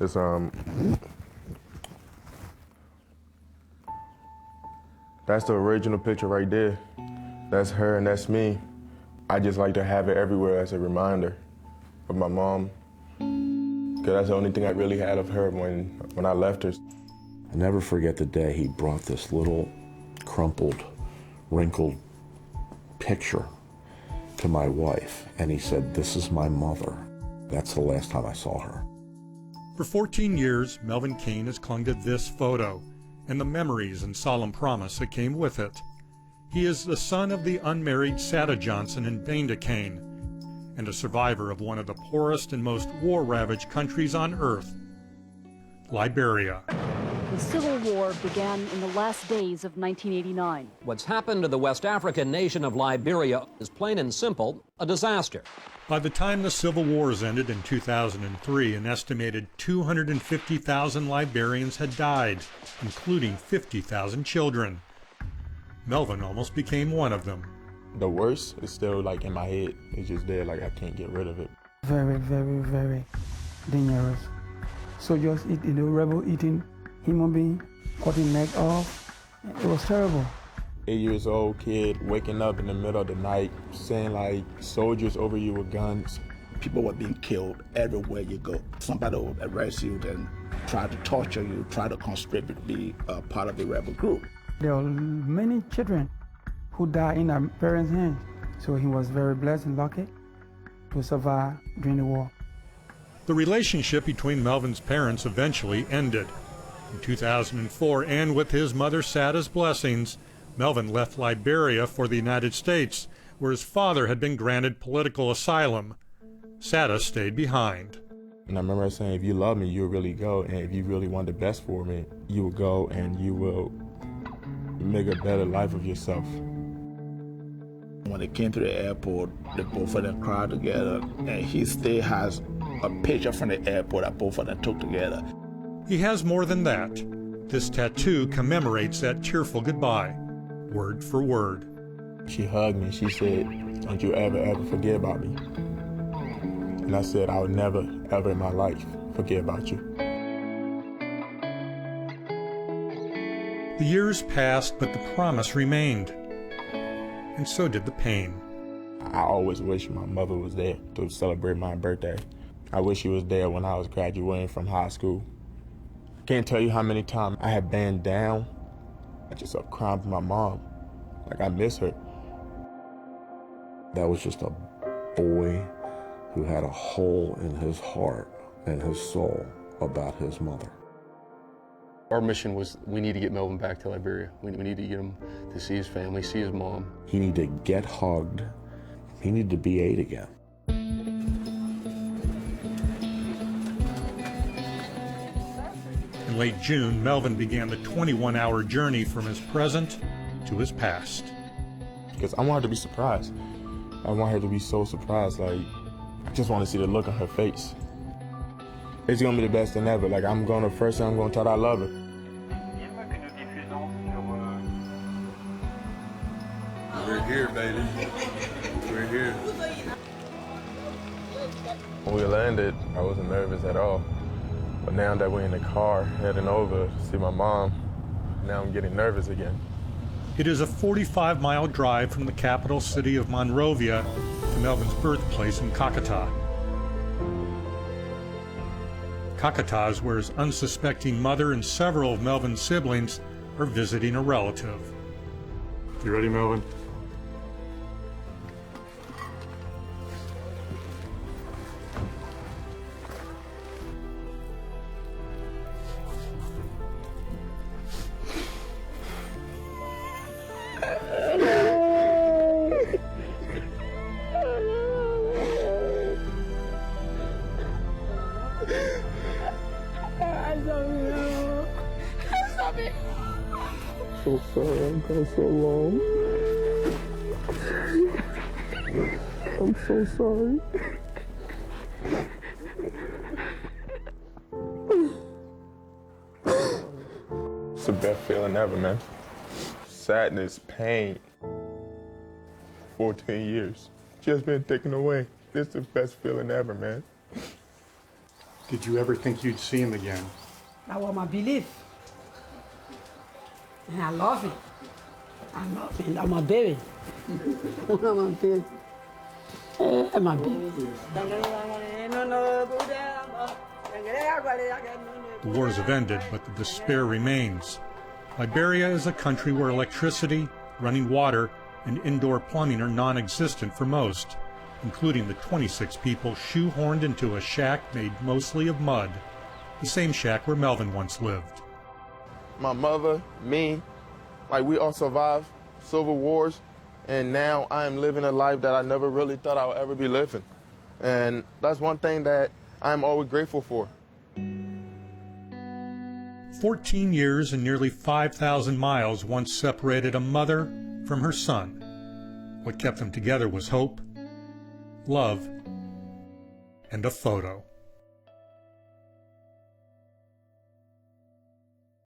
It's that's the original picture right there. That's her and that's me. I just like to have it everywhere as a reminder of my mom, because that's the only thing I really had of her when I left her. I'll never forget the day he brought this little crumpled, wrinkled picture to my wife, and he said, "This is my mother." That's the last time I saw her. For 14 years, Melvin Keihn has clung to this photo and the memories and solemn promise that came with it. He is the son of the unmarried Sada Johnson and Vanda Keihn, and a survivor of one of the poorest and most war-ravaged countries on earth, Liberia. The Civil War began in the last days of 1989. What's happened to the West African nation of Liberia is plain and simple a disaster. By the time the Civil Wars ended in 2003, an estimated 250,000 Liberians had died, including 50,000 children. Melvin almost became one of them. The worst is still like in my head. It's just there, like I can't get rid of it. Very, very, very dangerous. So just rebel eating human being, cutting neck off. It was terrible. 8-year-old kid waking up in the middle of the night saying like soldiers over you with guns. People were being killed everywhere you go. Somebody will arrest you, then try to torture you, try to conscript you to be a part of the rebel group. There are many children who died in our parents' hands. So he was very blessed and lucky to survive during the war. The relationship between Melvin's parents eventually ended. In 2004, and with his mother Sada's blessings, Melvin left Liberia for the United States, where his father had been granted political asylum. Sada stayed behind. And I remember saying, if you love me, you'll really go. And if you really want the best for me, you will go and you will make a better life of yourself. When they came to the airport, the both of them cried together, and he still has a picture from the airport that both of them took together. He has more than that. This tattoo commemorates that tearful goodbye, word for word. She hugged me. She said, "Don't you ever forget about me." And I said, "I would never, ever in my life forget about you." The years passed, but the promise remained. And so did the pain. I always wish my mother was there to celebrate my birthday. I wish she was there when I was graduating from high school. I can't tell you how many times I had been down. I just up crying for my mom. Like I miss her. That was just a boy who had a hole in his heart and his soul about his mother. Our mission was we need to get Melvin back to Liberia. We need to get him to see his family, see his mom. He needed to get hugged. He needed to be 8 again. In late June, Melvin began the 21-hour journey from his present to his past. Because I want her to be surprised. I want her to be so surprised. Like, I just want to see the look on her face. It's going to be the best thing ever. Like, first thing I'm going to tell her I love her. We're here, baby. We're here. When we landed, I wasn't nervous at all. But now that we're in the car heading over to see my mom, now I'm getting nervous again. It is a 45-mile drive from the capital city of Monrovia to Melvin's birthplace in Kakata. Kakata is where his unsuspecting mother and several of Melvin's siblings are visiting a relative. You ready, Melvin? So sorry I've gone so long. I'm so sorry. It's the best feeling ever, man. Sadness, pain. 14 years. Just been taken away. It's the best feeling ever, man. Did you ever think you'd see him again? That was my belief. And I love him. I love him. That's my baby. That's my baby. That's my baby. The wars have ended, but the despair remains. Liberia is a country where electricity, running water, and indoor plumbing are non-existent for most, including the 26 people shoehorned into a shack made mostly of mud, the same shack where Melvin once lived. My mother, me, like we all survived civil wars, and now I am living a life that I never really thought I would ever be living. And that's one thing that I'm always grateful for. 14 years and nearly 5,000 miles once separated a mother from her son. What kept them together was hope, love, and a photo.